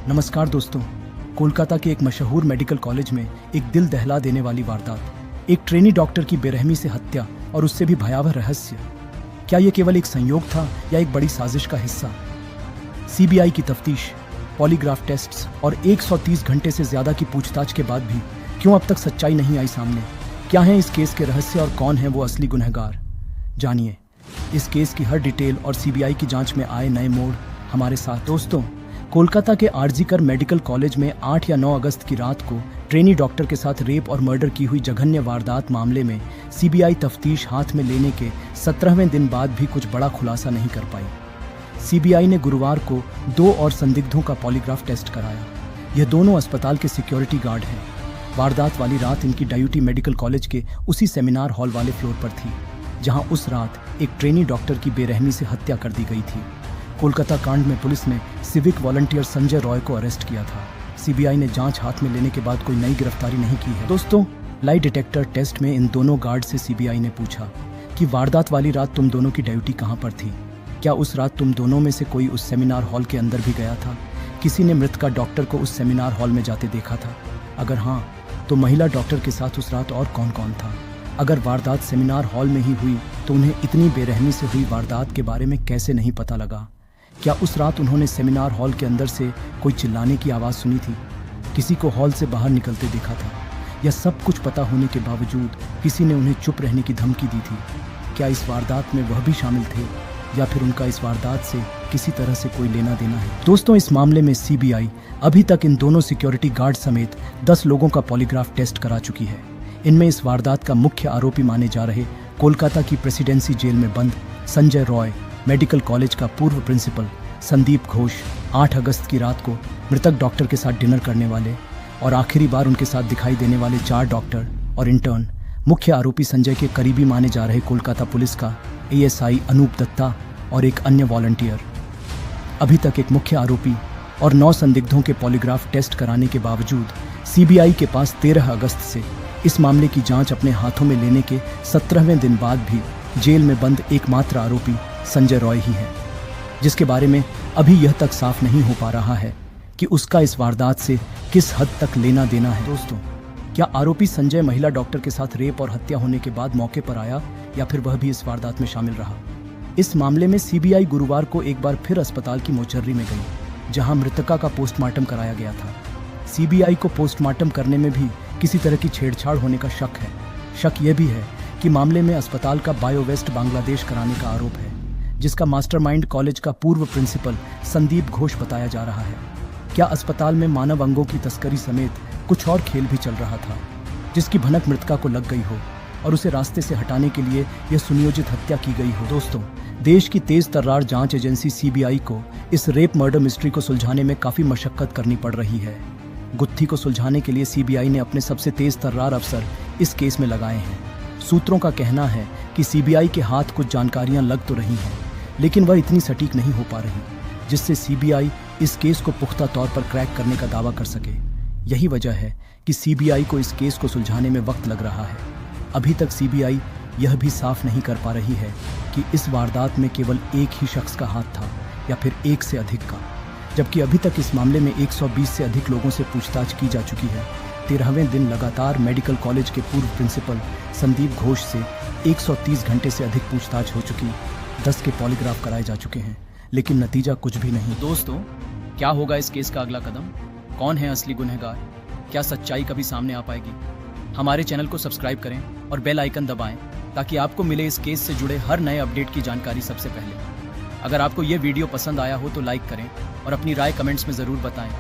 नमस्कार दोस्तों। कोलकाता के एक मशहूर मेडिकल कॉलेज में एक दिल दहला देने वाली वारदात, एक ट्रेनी डॉक्टर की बेरहमी से हत्या और उससे भी भयावह रहस्य। क्या यह केवल एक संयोग था या एक बड़ी साजिश का हिस्सा? सीबीआई की तफ्तीश, पॉलीग्राफ टेस्ट्स और 130 घंटे से ज्यादा की पूछताछ के बाद भी क्यों अब तक सच्चाई नहीं आई सामने? क्या है इस केस के रहस्य और कौन है वो असली गुनहगार? जानिए इस केस की हर डिटेल और सीबीआई की जांच में आए नए मोड़ हमारे साथ। दोस्तों, कोलकाता के आरजीकर मेडिकल कॉलेज में 8 या 9 अगस्त की रात को ट्रेनी डॉक्टर के साथ रेप और मर्डर की हुई जघन्य वारदात मामले में सीबीआई तफ्तीश हाथ में लेने के 17वें दिन बाद भी कुछ बड़ा खुलासा नहीं कर पाई। सीबीआई ने गुरुवार को 2 और संदिग्धों का पॉलीग्राफ टेस्ट कराया। यह दोनों अस्पताल के सिक्योरिटी गार्ड हैं। वारदात वाली रात इनकी ड्यूटी मेडिकल कॉलेज के उसी सेमिनार हॉल वाले फ्लोर पर थी जहां उस रात एक ट्रेनी डॉक्टर की बेरहमी से हत्या कर दी गई थी। कोलकाता कांड में पुलिस ने सिविक वॉलंटियर संजय रॉय को अरेस्ट किया था। सीबीआई ने जांच हाथ में लेने के बाद कोई नई गिरफ्तारी नहीं की है। दोस्तों, लाई डिटेक्टर टेस्ट में इन दोनों गार्ड से सीबीआई ने पूछा कि वारदात वाली रात तुम दोनों की ड्यूटी कहां पर थी? क्या उस रात तुम दोनों में से कोई उस सेमिनार हॉल के अंदर भी गया था? किसी ने मृतका डॉक्टर को उस सेमिनार हॉल में जाते देखा था? अगर हाँ, तो महिला डॉक्टर के साथ उस रात और कौन कौन था? अगर वारदात सेमिनार हॉल में ही हुई तो उन्हें इतनी बेरहमी से हुई वारदात के बारे में कैसे नहीं पता लगा? क्या उस रात उन्होंने सेमिनार हॉल के अंदर से कोई चिल्लाने की आवाज़ सुनी थी? किसी को हॉल से बाहर निकलते देखा था? या सब कुछ पता होने के बावजूद किसी ने उन्हें चुप रहने की धमकी दी थी? क्या इस वारदात में वह भी शामिल थे या फिर उनका इस वारदात से किसी तरह से कोई लेना देना है? दोस्तों, इस मामले में सीबीआई अभी तक इन दोनों सिक्योरिटी गार्ड समेत 10 लोगों का पॉलीग्राफ टेस्ट करा चुकी है। इनमें इस वारदात का मुख्य आरोपी माने जा रहे कोलकाता की प्रेसिडेंसी जेल में बंद संजय रॉय, मेडिकल कॉलेज का पूर्व प्रिंसिपल संदीप घोष, 8 अगस्त की रात को मृतक डॉक्टर के साथ डिनर करने वाले और आखिरी बार उनके साथ दिखाई देने वाले 4 डॉक्टर और इंटर्न, मुख्य आरोपी संजय के करीबी माने जा रहे कोलकाता पुलिस का एएसआई अनूप दत्ता और एक अन्य वॉलंटियर। अभी तक एक मुख्य आरोपी और 9 संदिग्धों के पॉलीग्राफ टेस्ट कराने के बावजूद सीबीआई के पास 13 अगस्त से इस मामले की जांच अपने हाथों में लेने के 17वें दिन बाद भी जेल में बंद एकमात्र आरोपी संजय रॉय ही है, जिसके बारे में अभी यह तक साफ नहीं हो पा रहा है कि उसका इस वारदात से किस हद तक लेना देना है। दोस्तों, क्या आरोपी संजय महिला डॉक्टर के साथ रेप और हत्या होने के बाद मौके पर आया या फिर वह भी इस वारदात में शामिल रहा? इस मामले में सीबीआई गुरुवार को एक बार फिर अस्पताल की मोर्चरी में गई जहां मृतका का पोस्टमार्टम कराया गया था। सीबीआई को पोस्टमार्टम करने में भी किसी तरह की छेड़छाड़ होने का शक है। शक यह भी है कि मामले में अस्पताल का बायोवेस्ट बांग्लादेश कराने का आरोप है, जिसका मास्टरमाइंड कॉलेज का पूर्व प्रिंसिपल संदीप घोष बताया जा रहा है। क्या अस्पताल में मानव अंगों की तस्करी समेत कुछ और खेल भी चल रहा था, जिसकी भनक मृतका को लग गई हो और उसे रास्ते से हटाने के लिए यह सुनियोजित हत्या की गई हो? दोस्तों, देश की तेज तर्रार जांच एजेंसी सीबीआई को इस रेप मर्डर मिस्ट्री को सुलझाने में काफी मशक्कत करनी पड़ रही है। गुत्थी को सुलझाने के लिए सीबीआई ने अपने सबसे तेज तर्रार अफसर इस केस में लगाए हैं। सूत्रों का कहना है कि सीबीआई के हाथ कुछ जानकारियां लग तो रही हैं, लेकिन वह इतनी सटीक नहीं हो पा रही जिससे सीबीआई इस केस को पुख्ता तौर पर क्रैक करने का दावा कर सके। यही वजह है कि सीबीआई को इस केस को सुलझाने में वक्त लग रहा है। अभी तक सीबीआई यह भी साफ नहीं कर पा रही है कि इस वारदात में केवल एक ही शख्स का हाथ था या फिर एक से अधिक का, जबकि अभी तक इस मामले में 120 से अधिक लोगों से पूछताछ की जा चुकी है। 13वें दिन लगातार मेडिकल कॉलेज के पूर्व प्रिंसिपल संदीप घोष से 130 घंटे से अधिक पूछताछ हो चुकी, 10 के पॉलीग्राफ कराए जा चुके हैं, लेकिन नतीजा कुछ भी नहीं। दोस्तों, क्या होगा इस केस का अगला कदम? कौन है असली गुनहगार? क्या सच्चाई कभी सामने आ पाएगी? हमारे चैनल को सब्सक्राइब करें और बेल आइकन दबाएं ताकि आपको मिले इस केस से जुड़े हर नए अपडेट की जानकारी सबसे पहले। अगर आपको ये वीडियो पसंद आया हो तो लाइक करें और अपनी राय कमेंट्स में ज़रूर बताएं।